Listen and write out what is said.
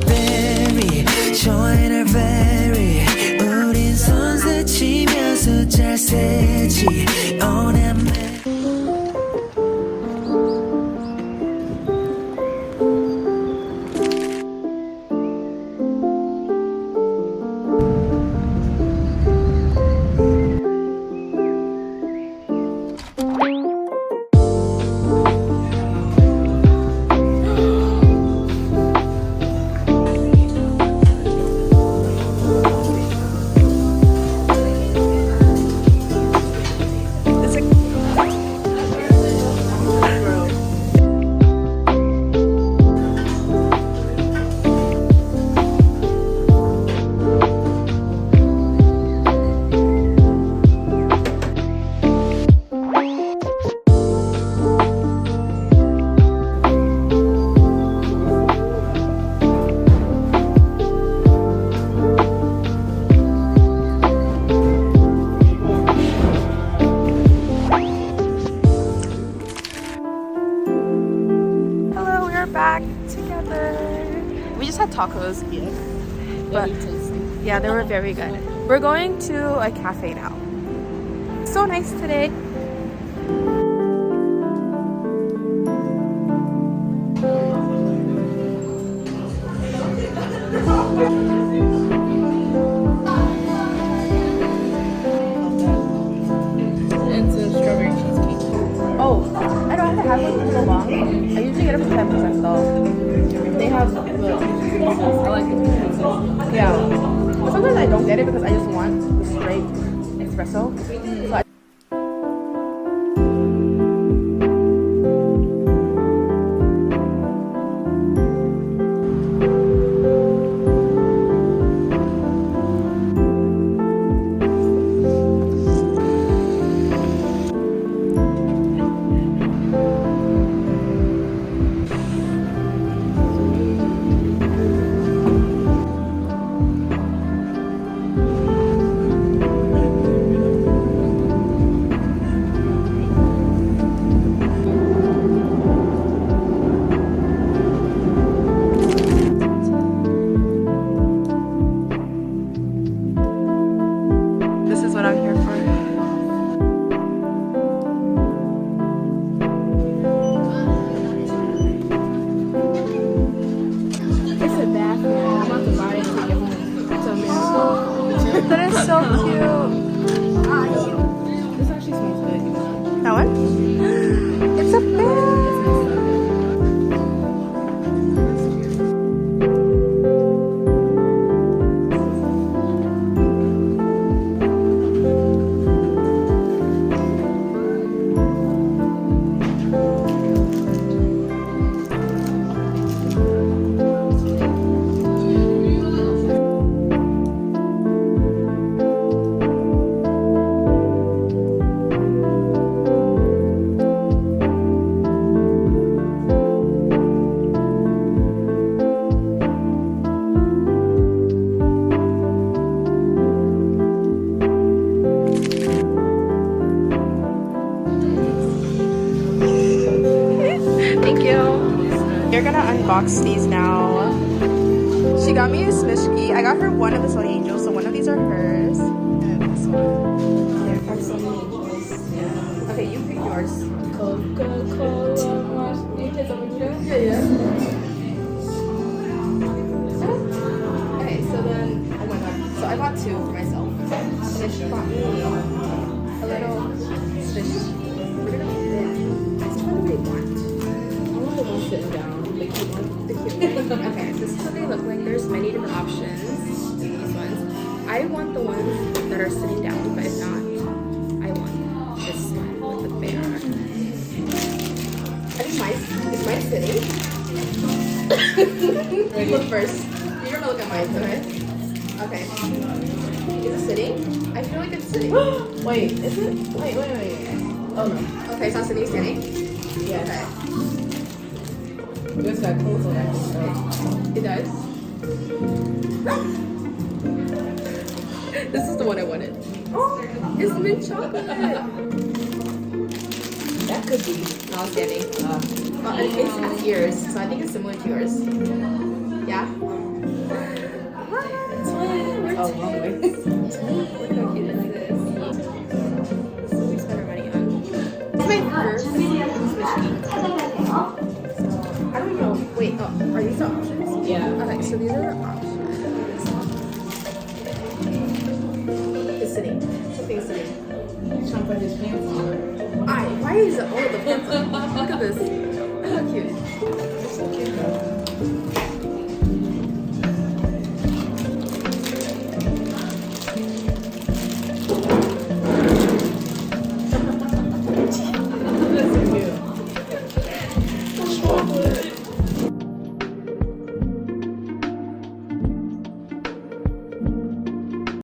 Berry, join berry. 우린 손 스치면서 잘 새지. 오랜만에. Back together. We just had tacos, but yeah, they were very good. We're going to a cafe now. So nice today. It's a strawberry cheesecake. Oh, I don't have to have one for so long. I usually get it for 10% though. They have the I like it. Yeah. But sometimes I don't get it because I just want the straight espresso. So I that is so cute. This actually smells good. You know? That one? It's a bear. You're gonna unbox these now. She got me a smishki. I got her one of the Sonny Angels, so one of these are hers. And this one. They're from Sonny Angels. Yeah. Okay, you pick yours. Coca-Cola. You take some with you? Yeah. Okay, so then, oh my god. So I bought two for myself. And then she bought me a little swish. We're gonna eat it. It's what do they want? I want the one sitting down. The cute one. The cute one. Okay, so this is what they look like. There's many different options in these ones. I want the ones that are sitting down, but if not, I want this one with the bear. I think mine is mine sitting. You look first. You're gonna look at mine, okay? Okay. Is it sitting? I feel like it's sitting. Wait, is it? Wait. Oh no. Okay, it's not sitting, it's sitting? Yeah. Okay. This got clothes on that, right? It does. This is the one I wanted. Oh, it's mint chocolate. That could be. No, it's standing. It has ears, so I think it's similar to yours. Yeah? Oh, wrong way. Look how cute is this. This is what we spend our money on. This is my first machine. I don't know. Wait, oh, are these the options? Yeah. Okay, so these are the options. It's sitting. Something's sitting. He's trying to put his pants on. Why is it all the pants on? Look at this. Look how cute. So cute.